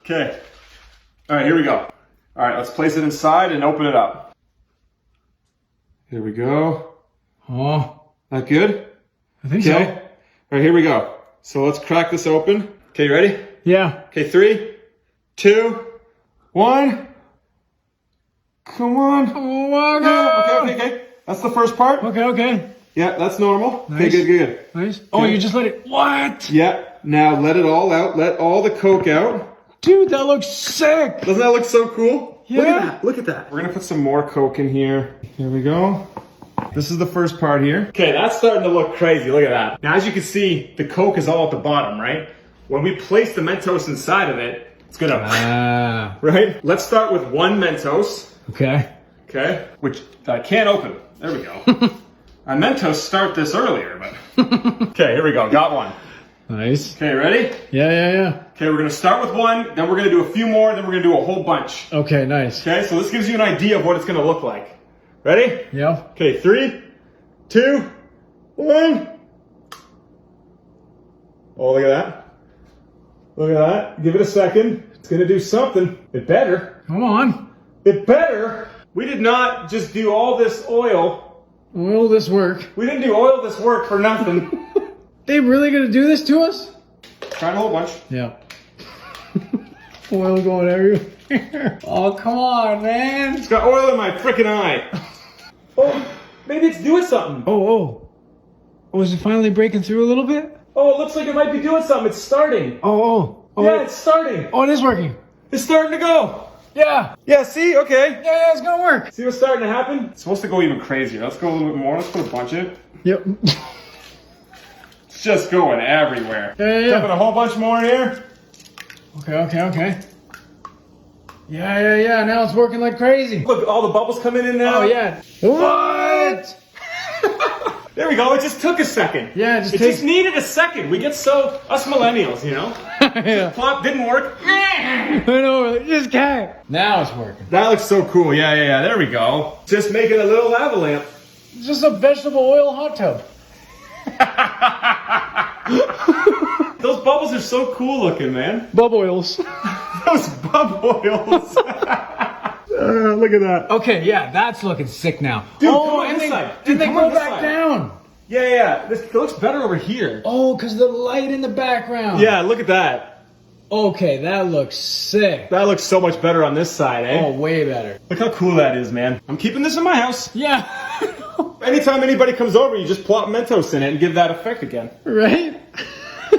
Okay. All right, here we go. All right, let's place it inside and open it up. Here we go. Oh, That good? I think Okay. so. All right, here we go. So let's crack this open. Okay, you ready? Yeah. Okay, 3, 2, 1. Come on. Oh my Yeah, God. okay. That's the first part. Okay. Yeah, that's normal. Nice. Okay, good. Nice. Oh, Okay. you just let it. What? Yeah, now let it all out. Let all the Coke out. Dude, that looks sick. Doesn't that look so cool? Yeah. Look at that. Look at that. We're gonna put some more Coke in here. Here we go. This is the first part here. Okay, that's starting to look crazy. Look at that. Now, as you can see, the Coke is all at the bottom, right? When we place the Mentos inside of it, it's gonna, right? Let's start with one Mentos, Okay. okay? Which I can't open. There we go. I meant to start this earlier, but. Okay, here we go. Got one. Nice. Okay, ready? Yeah. Okay, we're gonna start with one, then we're gonna do a few more, then we're gonna do a whole bunch. Okay, nice. Okay, so this gives you an idea of what it's gonna look like. Ready? Yeah. Okay, 3, 2, 1. Oh, look at that. Look at that. Give it a second. It's gonna do something. It better. Come on. It better. We did not just do all this oil. Will this work? We didn't do all this work for nothing. They really gonna do this to us? Trying a whole bunch. Yeah. Oil going everywhere. Oh, come on, man. It's got oil in my freaking eye. Oh, maybe it's doing something. Oh, is it finally breaking through a little bit? Oh, it looks like it might be doing something. It's starting. Oh. Yeah, it's starting. Oh, it is working. It's starting to go. Yeah. Yeah, see? Okay. Yeah, it's gonna work. See what's starting to happen? It's supposed to go even crazier. Let's go a little bit more. Let's put a bunch in. Yep. It's just going everywhere. Yeah. Dumping a whole bunch more in here. Okay. Yeah. Now it's working like crazy. Look, all the bubbles coming in now. Oh, yeah. What? There we go. It just took a second. Yeah, it just needed a second. We get so, us millennials, you know? Yeah. Plop, didn't work. I know, just can't. Now it's working. That looks so cool. Yeah. There we go. Just making a little lava lamp. It's just a vegetable oil hot tub. Those bubbles are so cool looking, man. Bub oils. Those bub oils. Look at that. Okay, yeah, that's looking sick now. Dude, oh, come on and this they, side. and Dude, they come go on this back side. down. Yeah. This looks better over here. Oh, because the light in the background. Yeah, look at that. Okay, that looks sick. That looks so much better on this side, eh? Oh, way better. Look how cool that is, man. I'm keeping this in my house. Yeah. Anytime anybody comes over, you just plop Mentos in it and give that effect again. Right?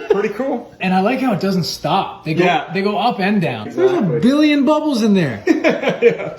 Pretty cool. And I like how it doesn't stop. They go up and down. Exactly. There's a billion bubbles in there. Yeah.